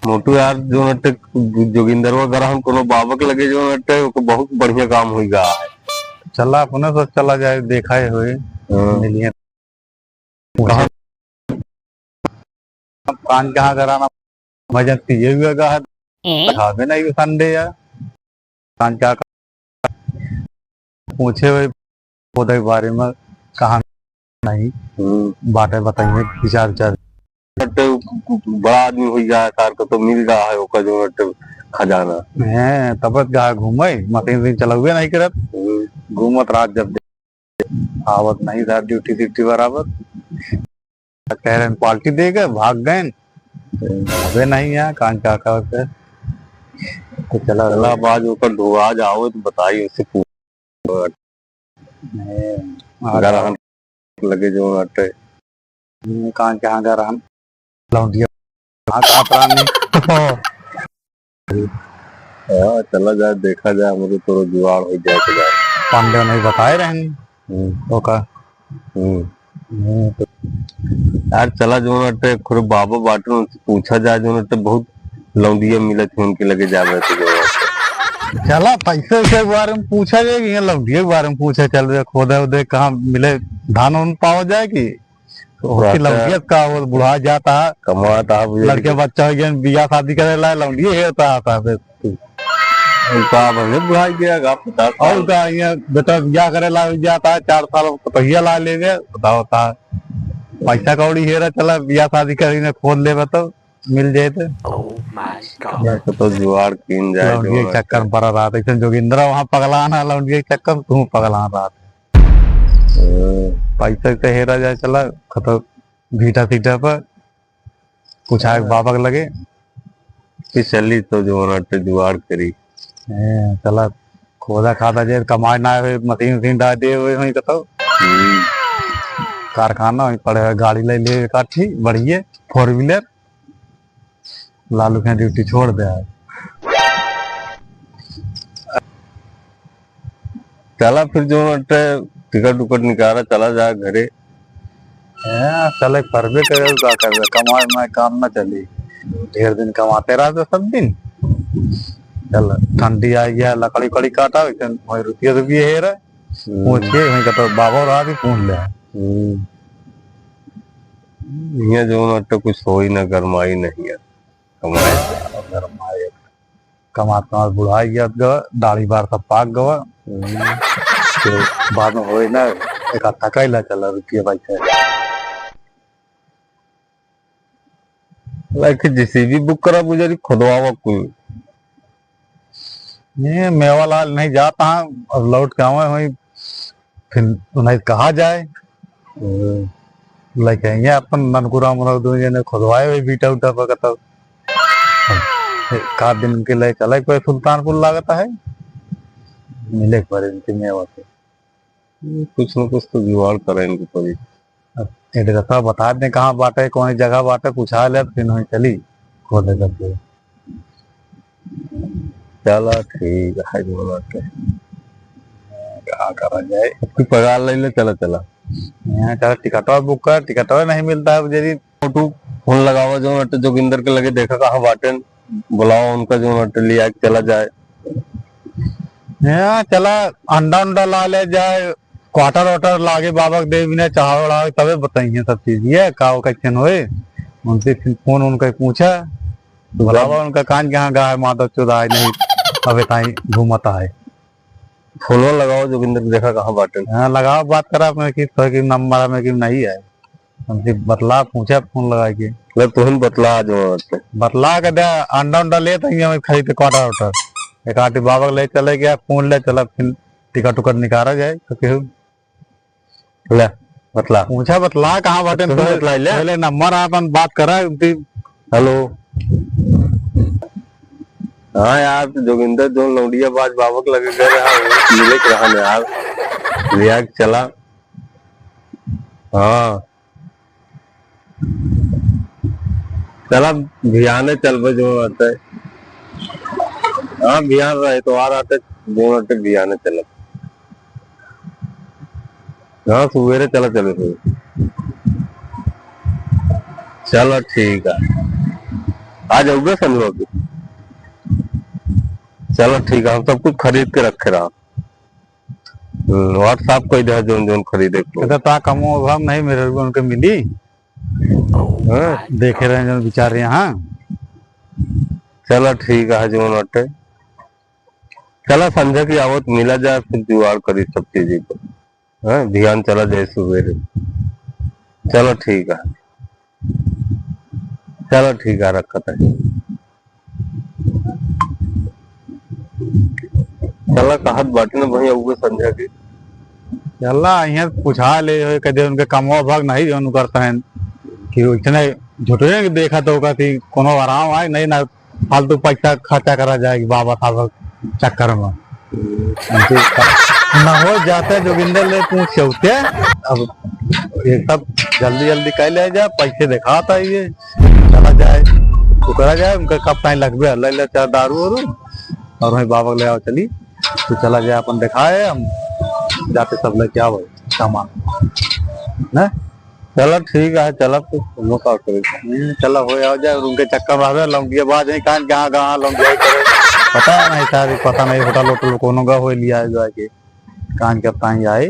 मोटू यार जो नटे जोगिंदरवा ग्रहण कोनो बाबक लगे जो नटे बहुत बढ़िया काम हुई गा है। चला अपने तो चला जाए देखा ही हुई मिलिए पूछे कान कहाँ कराना मजा ये भी लगा है दिखावे नहीं संडे या कान क्या पूछे हुए पौधे के बारे में कहा नहीं बातें बताइए विचार विचार नटे बड़ा आदमी हुई गा है कार को तो मिल रहा है ओका जो नटे खजाना है तबत गा घूमे मशीन चला हुए नहीं करत घूमत रात जब आवत नहीं था ड्यूटी ड्यूटी बराबर कह रहे पार्टी दे गए भाग गए अबे नहीं है कान क्या करते तो चला चला बाज होकर ढोआ जाओ तो बताइए उससे ग्रहण लगे जो नटे कान क्या ग्रहण लौंडिया चला जाए देखा जाए मुझे तो जुआड़ हो जाए पांडे नहीं बताए रहे यार चला जो नटे खुद बाबा बाटू उनसे पूछा जाए जो नटे बहुत लौंडिया मिले थे उनके लगे जा रहे थे जो चला पैसे के बारे में पूछा जाएगी लौंडिया के बारे में पूछा चल रहे खोदे उदे कहाँ मिले धान उन पावा जाएगी लौंडिया का वो बुढ़ा जाता है कमाता है लड़के बच्चा हो गया बिया शादी करे ला लौंडिया होता है उनका बुढ़ाई गया पता और बेटा बिया करे ला जाता है 4 साल पहिया ला लेंगे बताओ पैसा कौड़ी हेरा चला बिया शादी करी खोद ले तो मिल जाए तो जुआड़ कीन जाए लौंडिया के चक्कर में पड़ा रहा था जोगिंद्रा वहाँ पगलाना लौंडिया के चक्कर में तू पगला रहा था पैसा से हेरा जाए चला खतो भीटा सीटा पर कुछ आग बाबक लगे चली तो जो नटे जुआड़ करी चला खोदा खाता जे कमाए ना हुए मशीन वशीन डाल दिए हुए वहीं कतो कारखाना वहीं पड़े हुए गाड़ी ले लिए काठी बढ़िए 4 व्हीलर लालू के ड्यूटी छोड़ दे चला फिर जो नटे टिकट उकट निकाला चला जाए घरे चले परबे करे क्या कर कमाए मैं काम ना चली ढेर दिन कमाते रहा तो सब दिन चल ठंडी आई गया लकड़ी कड़ी काटा रुपये रुपये है पूछ के वहीं का तो बाबा रहा भी पूछ ले ये जो नटे कुछ हो ही ना गरमाई नहीं है कमाए कमाता बुढ़ा गया दाढ़ी बार सब पाक गवा बाद में हो ना एक थका ला चला रुपये पैसे जेसीबी बुक करा गुजरी खुदवावा कोई ये मेवा लाल नहीं जाता और लौट के आवे वही फिर नहीं कहा जाए लेके अपन ननकुरा मुरा ने खुदवाए हुए बीटा उठा पकता एक दिन के लिए चला कोई सुल्तानपुर लागता है मिले पर इनके मेवा से कुछ न कुछ तो जुगाड़ करेंगे कोई एड्रेस बता दें कहाँ बाटे कौन जगह बाटे पूछा ले फिर वहीं चली खोदे करके चला ठीक है जो बात है कहा करा जाए उसकी पगार ले ले चला चला यहाँ चला टिकटवा बुक कर टिकटवा नहीं मिलता है जरी फोटो फोन लगावा जो नटे जोगिंदर के लगे देखा कहाँ बाटे बुलाओ उनका जो नटे लिया चला जाए यहाँ चला अंडा उंडा ला ले जाए क्वार्टर वाटर लागे बाबा देव ने चाह उड़ा तबे बताइए सब चीज ये का कैसे हुए उनसे फोन उनका पूछा बुलावा उनका कान कहाँ गा है माधव चौधा नहीं अबे ताई घूमता है फोन लगाओ जोगिंदर देखा कहाँ बाटे हाँ लगाओ बात करा अपने कि नंबर में कि नहीं है हमसे बतला पूछा फोन लगा के तुम बतला जो बतला के दे अंडा उंडा ले खरीद क्वार्टर वाटर एक आटी बाबा ले चले गया फोन ले चला फिर टिकट उकट निकाला जाए तो ले बतला पूछा बतला कहाँ बाटे पहले नंबर अपन बात करा हेलो हाँ यार जोगिंदर जो लौंडिया बाज बाबक लगे गए मिले रहा यार लिया चला हाँ चला भियाने चल जो आते हाँ भियान रहे तो आ आते जो आते भियाने चला हाँ सुबेरे चला चले चलो ठीक है आ जाओगे संजो अभी। चलो ठीक है, हम सब कुछ खरीद के रखे रहा। व्हाट्सएप कोई दे जोन जोन खरीदे को। कहता ता कमो हम नहीं मेरे को उनके मिली देखे रहे जो बेचारे यहाँ। चलो ठीक है जोन अटे, चला संजय की आवत मिला जाए फिर जुगाड़ करी सब चीजें को। ध्यान चला जाए सुबेरे। चलो ठीक है, चलो ठीक है, रखा था। चला कहत बाटी ना भैया उगे संजय की। चला यहाँ पूछा ले कदे उनके कमवा भाग नहीं जो करता है कि इतने झूठे देखा तो थी कोनो आराम आए नहीं ना फालतू पैसा खर्चा करा जाएगी बाबा साहब चक्कर में। न हो जाते जोगिंदर ले पूछ चौथे अब ये सब जल्दी जल्दी कह ले जाए पैसे दिखाता ये चला जाए तो करा जाए उनका कब टाइम लगभग ले ले चार दारू वारू और वही बाबा ले आओ चली तो चला जाए अपन दिखाए हम जाते सब लेके आओ सामान ना। चलो ठीक है, चला फिर का करे। चला हो आओ जाए उनके चक्कर में लौंडिया बाज नहीं कहाँ कहाँ कहाँ लौंडिया करे पता नहीं सारी पता नहीं होटल वोटल कोनो का हो लिया जाए के कान के आए।